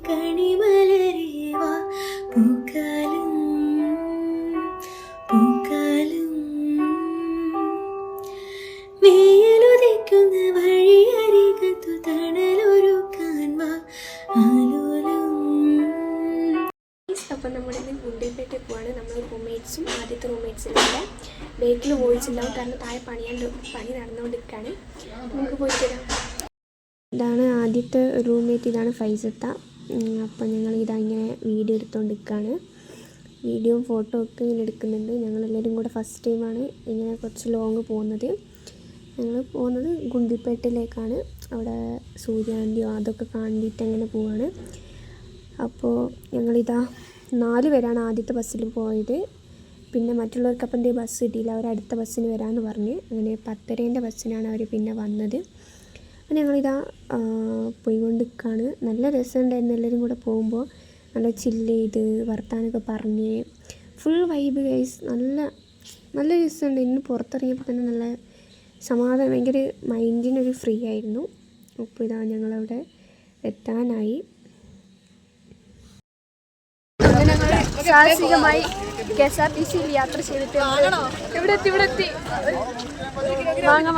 കണിമലരേവാ പൂക്കാലം പൂക്കാലം വേലുദിക്കുന്ന വഴിയരികത്തു തണലൊരു കാൻവാ ആലോലം. അപ്പം നമ്മളിന്ന് ഗുണ്ടിൽപേട്ടയിൽ പോവാണ്. നമ്മൾ റൂംമേറ്റ്സും ആദ്യത്തെ റൂംമേറ്റ്സിലൂടെ ബേക്കിൽ പോയിച്ചിട്ടുണ്ടാവും, കാരണം താഴെ പണി നടന്നുകൊണ്ടിരിക്കുകയാണ്. നമുക്ക് പോയിട്ട് വരാം. ഇതാണ് ആദ്യത്തെ റൂംമേറ്റ്, ഇതാണ് ഫൈസത്ത. അപ്പം ഞങ്ങൾ ഇങ്ങനെ വീഡിയോ എടുത്തുകൊണ്ടിരിക്കുകയാണ്. വീഡിയോയും ഫോട്ടോ ഒക്കെ ഇങ്ങനെ എടുക്കുന്നുണ്ട്. ഞങ്ങളെല്ലാവരും കൂടെ ഫസ്റ്റ് ടൈമാണ് ഇങ്ങനെ കുറച്ച് ലോങ് പോകുന്നത്. ഞങ്ങൾ പോകുന്നത് ഗുണ്ടിൽപേട്ടയിലേക്കാണ്. അവിടെ സൂര്യാന്തിയോ അതൊക്കെ കണ്ടിട്ട് അങ്ങനെ പോവാണ്. അപ്പോൾ ഞങ്ങളിതാ 4 പേരാണ് ആദ്യത്തെ ബസ്സിൽ പോയത്. പിന്നെ മറ്റുള്ളവർക്ക് അപ്പം എന്തെങ്കിലും ബസ് കിട്ടിയില്ല, അവർ അടുത്ത ബസ്സിന് വരാമെന്ന് പറഞ്ഞ് അങ്ങനെ 10:30 ബസ്സിനാണ് അവർ പിന്നെ വന്നത്. അപ്പം ഞങ്ങളിതാ പോയിക്കൊണ്ടിരിക്കുകയാണ്. നല്ല രസമുണ്ടായിരുന്നു എല്ലാവരും കൂടെ പോകുമ്പോൾ. നല്ല ചില്ല് ചെയ്ത് വർത്താനമൊക്കെ പറഞ്ഞ് ഫുൾ വൈബ് ഗൈസ്. നല്ല രസമുണ്ട്. ഇന്ന് പുറത്തിറങ്ങിയപ്പോൾ തന്നെ നല്ല സമാധാനം, ഭയങ്കര മൈൻഡിനൊരു ഫ്രീ ആയിരുന്നു. അപ്പോൾ ഇതാ ഞങ്ങളവിടെ എത്താനായി. സാഹസികമായി KSRTC യാത്ര ചെയ്തിട്ട് ഇവിടെ എത്തി. മാങ്ങ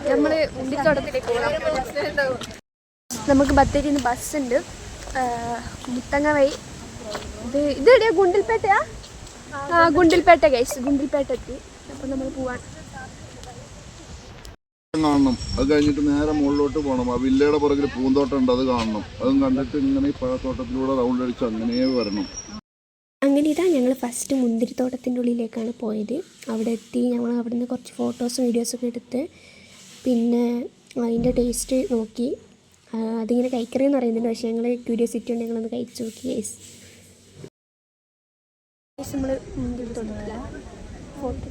നമ്മൾ ഉണ്ടിത്തോട്ടത്തിലേക്ക് പോകാം. നമുക്ക് ബത്തേരിയിൽ നിന്ന് ബസ്സുണ്ട്, മുത്തങ്ങ വഴി. ഇത് എവിടെയാ? ഗുണ്ടിൽപേട്ടയാ? ഗുണ്ടിൽപേട്ട ഗൈസ്, ഗുണ്ടിൽപേട്ട എത്തി. അപ്പം നമ്മൾ പോവാൻ കാണണം. അത് കഴിഞ്ഞിട്ട് നേരെ മുകളിലോട്ട് പോകണം. ആ വില്ലയുടെ പുറകിൽ പൂന്തോട്ടം ഉണ്ട്, അത് കാണണം. അതും കണ്ടിട്ട് ഇങ്ങനെ ഈ പഴത്തോട്ടത്തിലൂടെ റൗണ്ട് അടിച്ച് അങ്ങനെ വരണം. അങ്ങനെ ഇതാ ഞങ്ങൾ ഫസ്റ്റ് മുന്തിരിത്തോട്ടത്തിൻ്റെ ഉള്ളിലേക്കാണ് പോയത്. അവിടെ എത്തി ഞങ്ങൾ അവിടെ നിന്ന് കുറച്ച് ഫോട്ടോസും വീഡിയോസൊക്കെ എടുത്ത് പിന്നെ അതിൻ്റെ ടേസ്റ്റ് നോക്കി. അതിങ്ങനെ കഴിക്കറിയെന്ന് പറയുന്നുണ്ട്, പക്ഷേ ഞങ്ങൾ ക്യൂരിയോസിറ്റി ഉണ്ട്, ഞങ്ങളൊന്ന് കഴിച്ച് നോക്കി ഗൈസ്. നമ്മൾ മുന്തിരിത്തോട്ടത്തില്ല ഫോട്ടോ.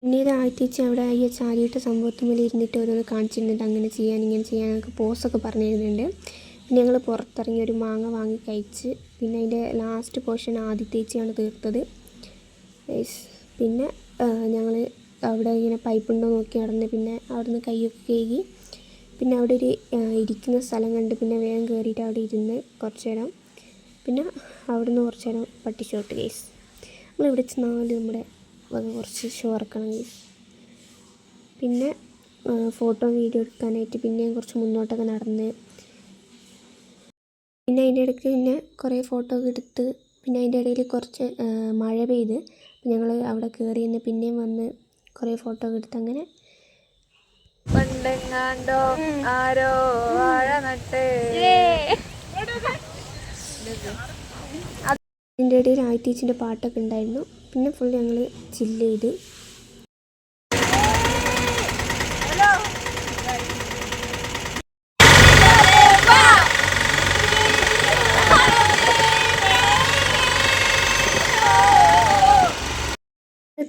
പിന്നീട് ആഴ്ച അവിടെ ഈ ചാരിയിട്ട് സംഭവത്തുമ്മിൽ ഇരുന്നിട്ട് ഓരോന്ന് കാണിച്ചിട്ടുണ്ട്, അങ്ങനെ ചെയ്യാൻ ഇങ്ങനെ ചെയ്യാൻ ഞങ്ങൾക്ക് പോസൊക്കെ പറഞ്ഞു തരുന്നുണ്ട്. പിന്നെ ഞങ്ങൾ പുറത്തിറങ്ങി ഒരു മാങ്ങ വാങ്ങി കഴിച്ച് പിന്നെ അതിൻ്റെ ലാസ്റ്റ് പോർഷൻ ആദ്യത്തേച്ചാണ് തീർത്തത്. പിന്നെ ഞങ്ങൾ അവിടെ ഇങ്ങനെ പൈപ്പുണ്ടോ നോക്കി നടന്ന് പിന്നെ അവിടെ നിന്ന് കൈയൊക്കെ കഴുകി പിന്നെ അവിടെ ഒരു ഇരിക്കുന്ന സ്ഥലം കണ്ട് പിന്നെ വേഗം കയറിയിട്ട് അവിടെ ഇരുന്ന് കുറച്ച് നേരം. പിന്നെ അവിടെ നിന്ന് കുറച്ച് നേരം പട്ടിച്ചോട്ട് കേസ്. നമ്മളിവിടെ ചെന്നാൽ നമ്മുടെ കുറച്ച് ഷോ ഇറക്കണം കേസ്. പിന്നെ ഫോട്ടോ വീഡിയോ എടുക്കാനായിട്ട് പിന്നെയും കുറച്ച് മുന്നോട്ടൊക്കെ നടന്ന് പിന്നെ അതിൻ്റെ ഇടയ്ക്ക് പിന്നെ കുറേ ഫോട്ടോ ഒക്കെ എടുത്ത് പിന്നെ അതിൻ്റെ ഇടയിൽ കുറച്ച് മഴ പെയ്ത് ഞങ്ങൾ അവിടെ കയറി നിന്ന് പിന്നെയും വന്ന് കുറേ ഫോട്ടോ ഒക്കെ എടുത്ത് അങ്ങനെ. പണ്ടെങ്ങാണ്ടോ ആരോ വാഴ നട്ട്. അതിൻ്റെ ഇടയിൽ ആയിട്ടീച്ചിൻ്റെ പാട്ടൊക്കെ ഉണ്ടായിരുന്നു. പിന്നെ ഫുൾ ഞങ്ങൾ ചില്ല് ചെയ്ത്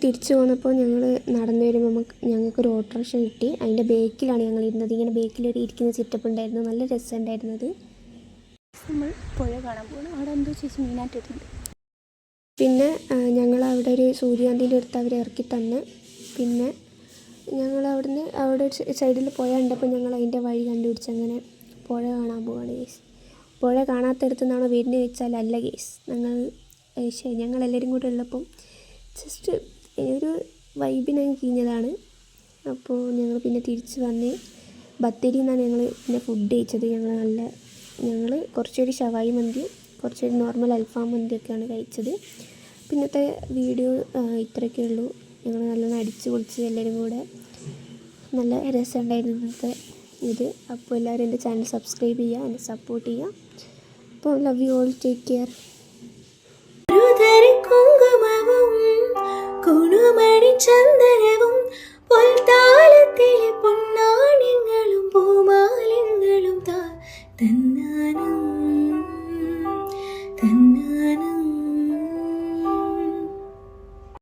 തിരിച്ചു പോന്നപ്പോൾ ഞങ്ങൾ നടന്നു വരുമ്പോൾ ഞങ്ങൾക്കൊരു ഓട്ടോറിക്ഷ കിട്ടി. അതിൻ്റെ ബേക്കിലാണ് ഞങ്ങൾ ഇരുന്നത്. ഇങ്ങനെ ബേക്കിലൊരു ഇരിക്കുന്ന സെറ്റപ്പ് ഉണ്ടായിരുന്നു, നല്ല രസമുണ്ടായിരുന്നത്. നമ്മൾ പുഴ കാണാൻ പോകണം. അവിടെ എന്തോ ചേച്ചി മീനായിട്ടിട്ടുണ്ട്. പിന്നെ ഞങ്ങൾ അവിടെ ഒരു സൂര്യാന്തിൻ്റെ അടുത്ത് അവർ ഇറക്കി തന്ന്. പിന്നെ ഞങ്ങൾ അവിടെ സൈഡിൽ പുഴ കണ്ടപ്പോൾ ഞങ്ങൾ അതിൻ്റെ വഴി കണ്ടുപിടിച്ച് അങ്ങനെ പുഴ കാണാൻ പോവാണ് കേസ്. പുഴ കാണാത്തടത്തു നിന്നാണോ വരുന്നത് ചോദിച്ചാൽ അല്ല കേസ്. ഞങ്ങളെല്ലാവരും കൂടെ ഉള്ളപ്പം ജസ്റ്റ് ഒരു വൈബിനായി കഴിഞ്ഞതാണ്. അപ്പോൾ ഞങ്ങൾ പിന്നെ തിരിച്ച് വന്ന് ബത്തേരിയിൽ നിന്നാണ് ഞങ്ങൾ പിന്നെ ഫുഡ് കഴിച്ചത്. ഞങ്ങൾ കുറച്ചൊരു ഷവായി മന്തി കുറച്ചൊരു നോർമൽ അൽഫാം മന്തിയൊക്കെയാണ് കഴിച്ചത്. പിന്നത്തെ വീഡിയോ ഇത്രയൊക്കെ ഉള്ളൂ. ഞങ്ങൾ നല്ലോണം അടിച്ച് പൊളിച്ച് എല്ലാവരും കൂടെ നല്ല രസമുണ്ടായിരുന്നു ഇന്നത്തെ ഇത്. അപ്പോൾ എല്ലാവരും എൻ്റെ ചാനൽ സബ്സ്ക്രൈബ് ചെയ്യുക, എന്നെ സപ്പോർട്ട് ചെയ്യുക. അപ്പോൾ love you all, take care. കുങ്കുമവും കുണുമണി ചന്ദനവും